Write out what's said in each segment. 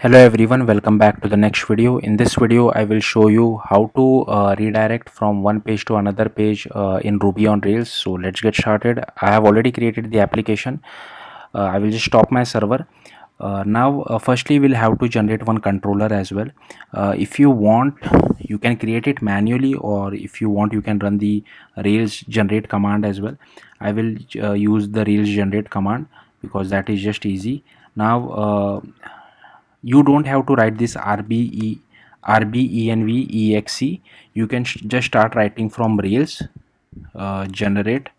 Hello everyone, welcome back to the next video. In this video I will show you how to redirect from one page to another page in Ruby on Rails. So let's get started. I have already created the application. I will just stop my server. Now firstly we'll have to generate one controller as well. If you want, you can create it manually, or if you want you can run the Rails generate command as well. I will use the Rails generate command because that is just easy. Now you don't have to write this rbenvexe. You can just start writing from Rails generate.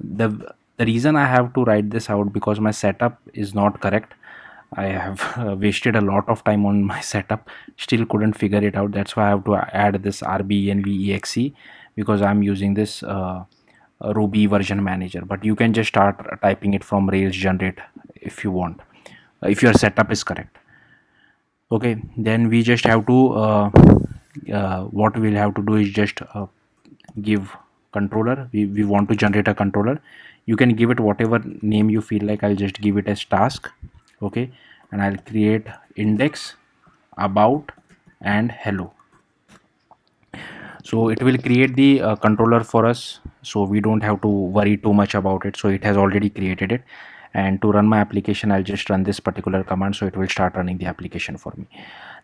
The reason I have to write this out because my setup is not correct. I have wasted a lot of time on my setup, still couldn't figure it out. That's why I have to add this rbenvexe because I'm using this Ruby version manager. But you can just start typing it from Rails generate if you want, if your setup is correct. Okay, then we just have to what we'll have to do is just give controller. We want to generate a controller. You can give it whatever name you feel like. I'll just give it as task. Okay, and I'll create index, about, and hello. So it will create the controller for us, so we don't have to worry too much about it. So it has already created it, and to run my application I'll just run this particular command, so it will start running the application for me.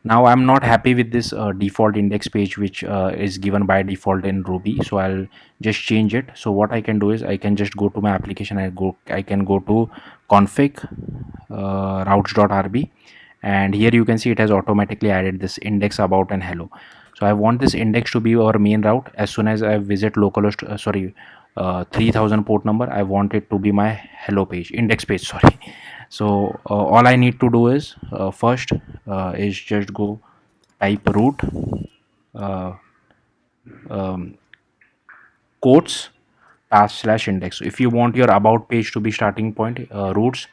Now I'm not happy with this default index page which is given by default in Ruby, so I'll just change it. So what I can do is I can just go to my application. I can go to config routes.rb, and here you can see it has automatically added this index, about, and hello. So I want this index to be our main route. As soon as I visit localhost 3000 port number, I want it to be my hello page, index page, sorry. So all I need to do is first is just go type root quotes task / index. So if you want your about page to be starting point, roots,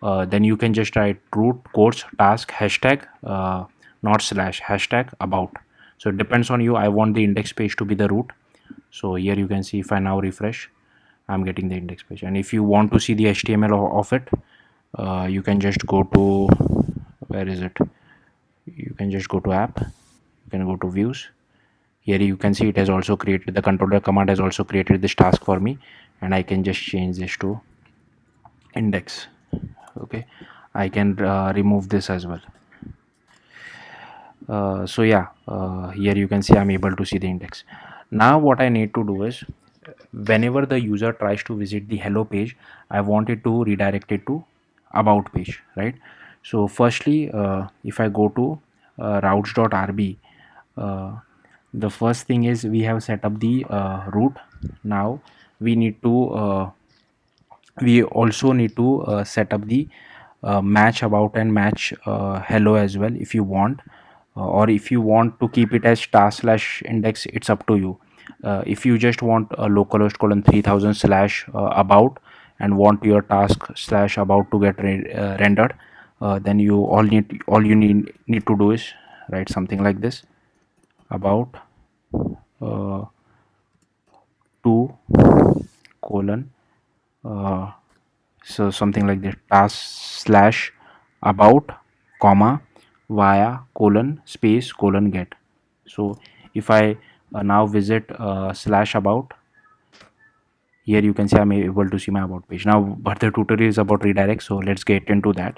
then you can just write root quotes task hashtag not slash hashtag about. So it depends on you. I want the index page to be the root. So here you can see, if I now refresh, I'm getting the index page. And if you want to see the HTML of it, you can just go to, where is it, you can just go to app, you can go to views. Here you can see it has also created, the controller command has also created this task for me, and I can just change this to index. Okay, I can remove this as well. So yeah, here you can see I'm able to see the index. Now what I need to do is, whenever the user tries to visit the hello page, I want it to redirect it to about page, right? So firstly, if I go to routes.rb, the first thing is we have set up the root. Now we need to we also need to set up the match about and match hello as well, if you want, or if you want to keep it as task / index, it's up to you. If you just want a localhost colon 3000 / about and want your task / about to get rendered, then you all you need to do is write something like this: about 2 colon so something like this, task / about comma via colon space colon get. So if I now visit / about, here you can see I'm able to see my about page now, but the tutorial is about redirect, so let's get into that.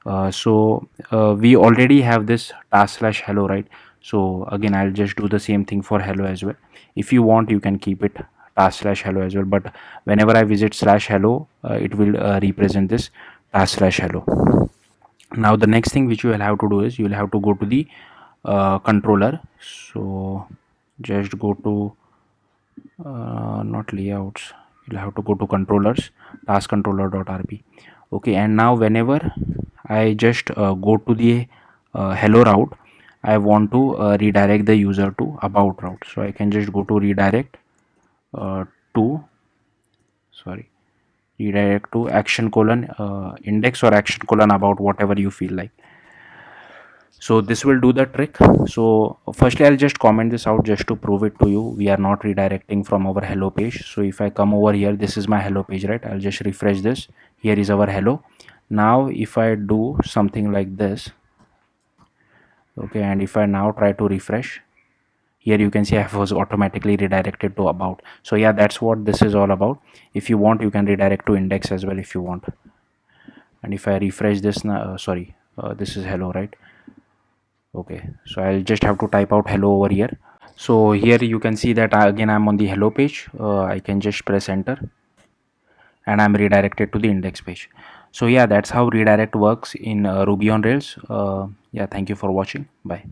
We already have this task / hello, right? So again I'll just do the same thing for hello as well. If you want you can keep it task / hello as well, but whenever I visit /hello, it will represent this task / hello. Now the next thing which you will have to do is you will have to go to the controller. So just go to not layouts, you'll have to go to controllers, task controller.rb. okay, and now whenever I just go to the hello route, I want to redirect the user to about route. So I can just go to redirect to redirect to action colon index or action colon about, whatever you feel like. So this will do the trick. So firstly I'll just comment this out just to prove it to you. We are not redirecting from our hello page. So if I come over here, this is my hello page, right? I'll just refresh this. Here is our hello. Now if I do something like this, Okay, and if I now try to refresh, here you can see I was automatically redirected to about. So yeah, that's what this is all about. If you want, you can redirect to index as well if you want. And if I refresh this now, this is hello, right? Okay, so I'll just have to type out hello over here. So here you can see that again I'm on the hello page. I can just press enter and I'm redirected to the index page. So yeah, that's how redirect works in Ruby on Rails. Yeah, thank you for watching. Bye.